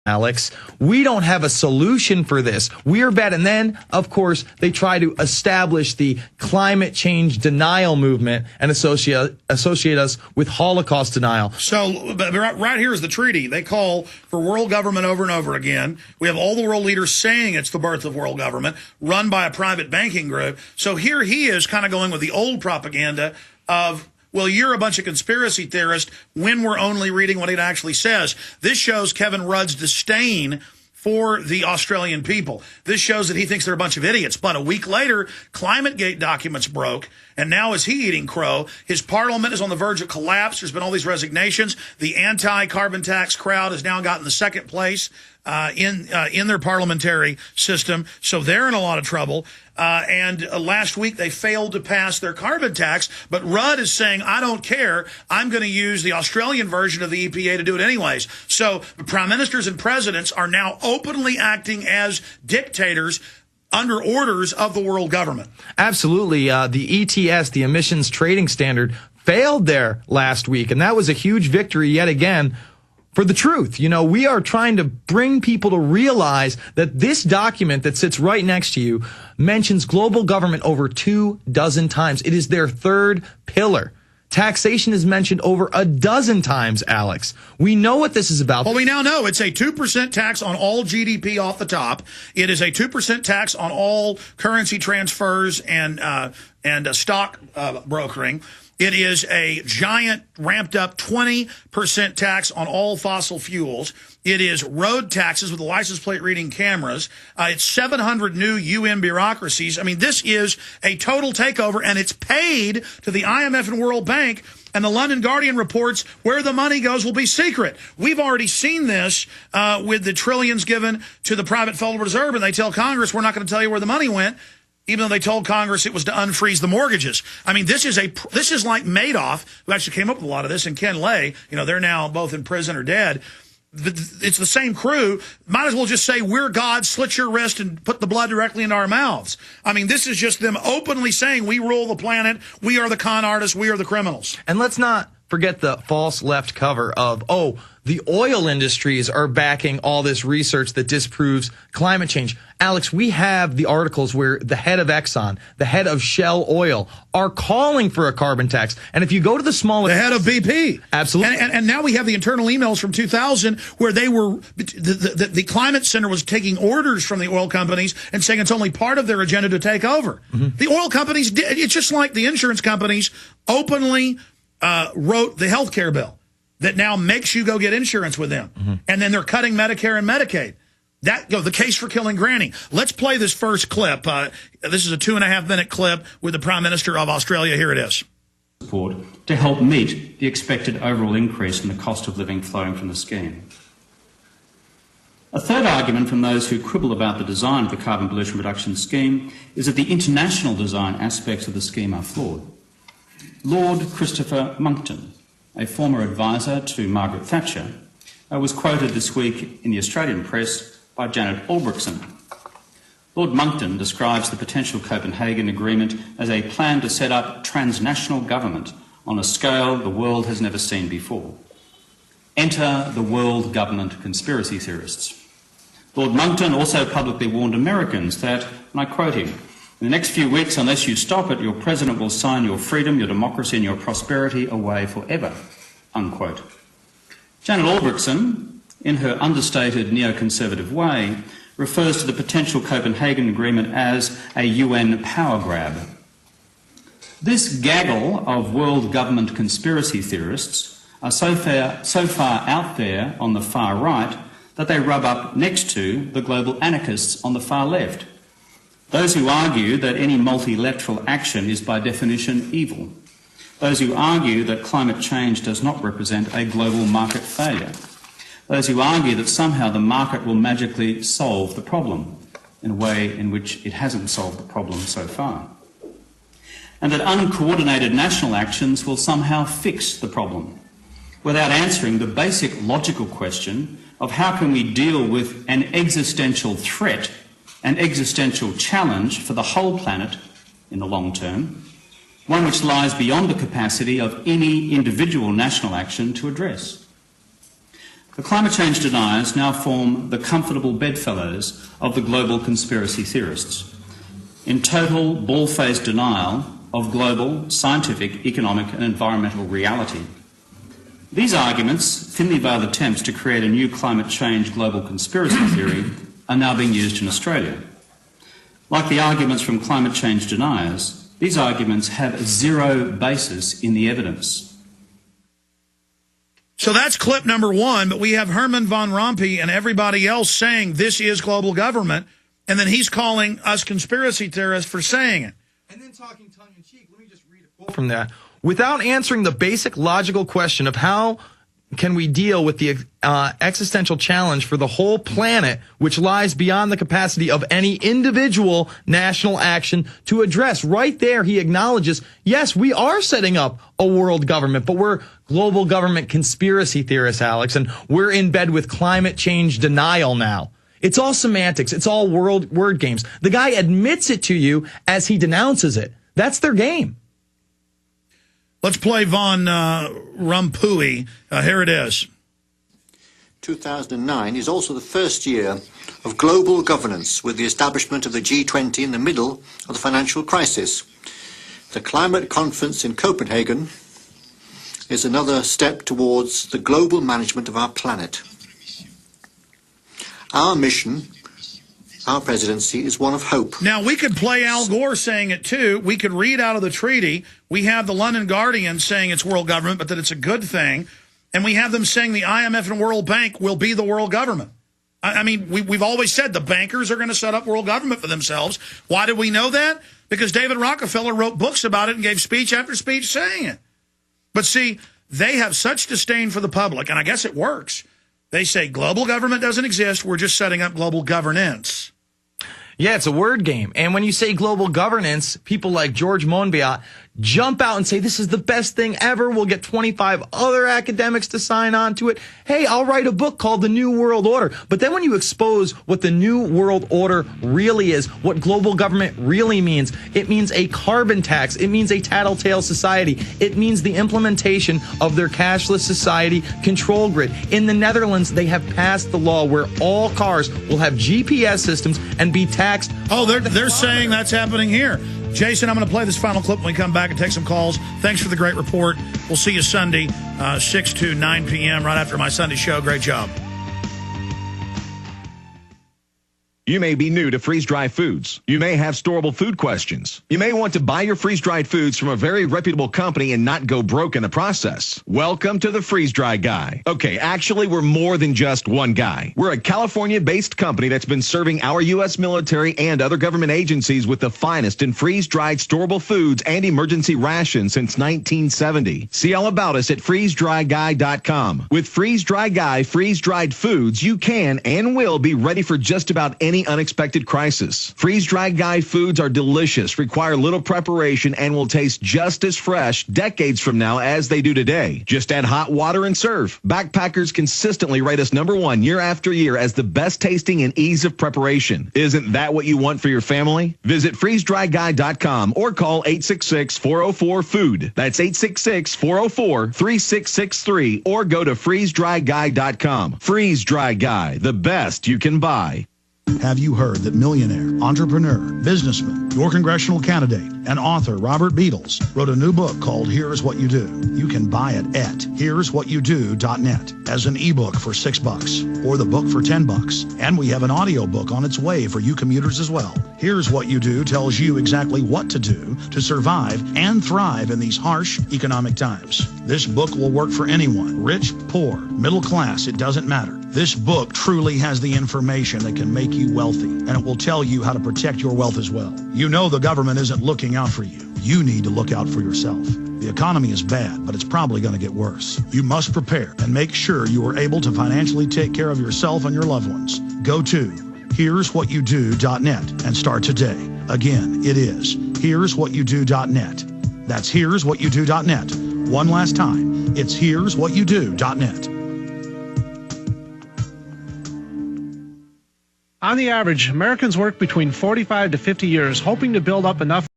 Alex. We don't have a solution for this. We are bad. And then, of course, they try to establish the climate change denial movement and associate us with Holocaust denial. So right here is the treaty. They call for world government over and over again. We have all the world leaders saying it's the birth of world government, run by a private banking group. So here he is kind of going with the old propaganda of, well, you're a bunch of conspiracy theorists when we're only reading what it actually says. This shows Kevin Rudd's disdain for the Australian people. This shows that he thinks they're a bunch of idiots. But a week later, ClimateGate documents broke, and now is he eating crow? His parliament is on the verge of collapse. There's been all these resignations. The anti-carbon tax crowd has now gotten the second place in their parliamentary system, so they're in a lot of trouble. And last week they failed to pass their carbon tax, but Rudd is saying, I don't care. I'm going to use the Australian version of the EPA to do it anyways. So the prime ministers and presidents are now openly acting as dictators under orders of the world government. Absolutely. The ETS, the emissions trading standard, failed there last week, and that was a huge victory yet again for the truth. You know, we are trying to bring people to realize that this document that sits right next to you mentions global government over 24 times. It is their third pillar. Taxation is mentioned over 12 times, Alex. We know what this is about. Well, we now know it's a 2% tax on all GDP off the top. It is a 2% tax on all currency transfers and stock brokering. It is a giant ramped up 20% tax on all fossil fuels. It is road taxes with the license plate reading cameras. It's 700 new UN bureaucracies. I mean, this is a total takeover, and it's paid to the IMF and World Bank. And the London Guardian reports where the money goes will be secret. We've already seen this with the trillions given to the private Federal Reserve, and they tell Congress, we're not going to tell you where the money went, even though they told Congress it was to unfreeze the mortgages. I mean, this is like Madoff, who actually came up with a lot of this, and Ken Lay. You know, they're now both in prison or dead. It's the same crew. Might as well just say, we're God, slit your wrist, and put the blood directly into our mouths. I mean, this is just them openly saying, we rule the planet, we are the con artists, we are the criminals. And let's not forget the false left cover of, oh, the oil industries are backing all this research that disproves climate change. Alex, we have the articles where the head of Exxon, the head of Shell Oil are calling for a carbon tax. And if you go to the smallest... The head of BP. Absolutely. And now we have the internal emails from 2000 where they were... The Climate Center was taking orders from the oil companies and saying it's only part of their agenda to take over. Mm-hmm. The oil companies did. It's just like the insurance companies openly wrote the healthcare bill that now makes you go get insurance with them. Mm-hmm. And then they're cutting Medicare and Medicaid. The case for killing Granny. Let's play this first clip. This is a 2.5-minute clip with the Prime Minister of Australia. Here it is. Support to help meet the expected overall increase in the cost of living flowing from the scheme. A third argument from those who quibble about the design of the carbon pollution reduction scheme is that the international design aspects of the scheme are flawed. Lord Christopher Monckton, a former advisor to Margaret Thatcher, was quoted this week in the Australian press by Janet Albrechtsen. Lord Monckton describes the potential Copenhagen Agreement as a plan to set up transnational government on a scale the world has never seen before. Enter the world government conspiracy theorists. Lord Monckton also publicly warned Americans that, and I quote him, "In the next few weeks, unless you stop it, your president will sign your freedom, your democracy and your prosperity away forever," unquote. Janet Albrechtsen, in her understated neoconservative way, refers to the potential Copenhagen Agreement as a UN power grab. This gaggle of world government conspiracy theorists are so far out there on the far right that they rub up next to the global anarchists on the far left. Those who argue that any multilateral action is by definition evil. Those who argue that climate change does not represent a global market failure. Those who argue that somehow the market will magically solve the problem in a way in which it hasn't solved the problem so far. And that uncoordinated national actions will somehow fix the problem without answering the basic logical question of how can we deal with an existential threat, an existential challenge for the whole planet in the long term, one which lies beyond the capacity of any individual national action to address. The climate change deniers now form the comfortable bedfellows of the global conspiracy theorists, in total bald-faced denial of global, scientific, economic and environmental reality. These arguments, thinly veiled attempts to create a new climate change global conspiracy theory, are now being used in Australia. Like the arguments from climate change deniers, these arguments have zero basis in the evidence. So that's clip number one, but we have Herman von Rompuy and everybody else saying this is global government, and then he's calling us conspiracy theorists for saying it. And then talking tongue-in-cheek, let me just read a quote from that. Without answering the basic logical question of how can we deal with the existential challenge for the whole planet, which lies beyond the capacity of any individual national action to address. Right there, he acknowledges, yes, we are setting up a world government, but we're global government conspiracy theorists, Alex, and we're in bed with climate change denial now. It's all semantics. It's all word games. The guy admits it to you as he denounces it. That's their game. Let's play von Rompuy. Here it is. 2009 is also the first year of global governance, with the establishment of the G20 in the middle of the financial crisis. The climate conference in Copenhagen is another step towards the global management of our planet. Our mission, our presidency, is one of hope. Now, we could play Al Gore saying it, too. We could read out of the treaty. We have the London Guardian saying it's world government, but that it's a good thing. And we have them saying the IMF and World Bank will be the world government. I mean, we've always said the bankers are going to set up world government for themselves. Why did we know that? Because David Rockefeller wrote books about it and gave speech after speech saying it. But see, they have such disdain for the public, and I guess it works. They say global government doesn't exist. We're just setting up global governance. Yeah, it's a word game. And when you say global governance, people like George Monbiot jump out and say, this is the best thing ever. We'll get 25 other academics to sign on to it. Hey, I'll write a book called The New World Order. But then when you expose what the New World Order really is, what global government really means, it means a carbon tax. It means a tattletale society. It means the implementation of their cashless society control grid. In the Netherlands, they have passed the law where all cars will have GPS systems and be taxed. Oh, they're saying that's happening here. Jason, I'm going to play this final clip when we come back and take some calls. Thanks for the great report. We'll see you Sunday, 6 to 9 p.m., right after my Sunday show. Great job. You may be new to freeze-dried foods. You may have storable food questions. You may want to buy your freeze-dried foods from a very reputable company and not go broke in the process. Welcome to the Freeze-Dry Guy. Okay, actually, we're more than just one guy. We're a California-based company that's been serving our U.S. military and other government agencies with the finest in freeze-dried storable foods and emergency rations since 1970. See all about us at freezedryguy.com. With Freeze-Dry Guy freeze-dried foods, you can and will be ready for just about any unexpected crisis. Freeze-dried Guy foods are delicious, require little preparation, and will taste just as fresh decades from now as they do today. Just add hot water and serve. Backpackers consistently rate us #1 year after year as the best tasting and ease of preparation. Isn't that what you want for your family? Visit freezedryguy.com or call 866-404-FOOD. That's 866-404-3663 or go to freezedryguy.com. Freeze-Dry Guy, the best you can buy. Have you heard that millionaire, entrepreneur, businessman, your congressional candidate, and author Robert Beadles wrote a new book called Here's What You Do? You can buy it at here'swhatyoudo.net as an ebook for $6 or the book for $10. And we have an audio book on its way for you commuters as well. Here's What You Do tells you exactly what to do to survive and thrive in these harsh economic times. This book will work for anyone, rich, poor, middle class, it doesn't matter. This book truly has the information that can make you wealthy, and it will tell you how to protect your wealth as well. You know the government isn't looking out for you. You need to look out for yourself. The economy is bad, but it's probably going to get worse. You must prepare and make sure you are able to financially take care of yourself and your loved ones. Go to here'swhatyoudo.net and start today. Again, it is here'swhatyoudo.net. That's here'swhatyoudo.net. One last time, it's here'swhatyoudo.net. On the average, Americans work between 45 to 50 years hoping to build up enough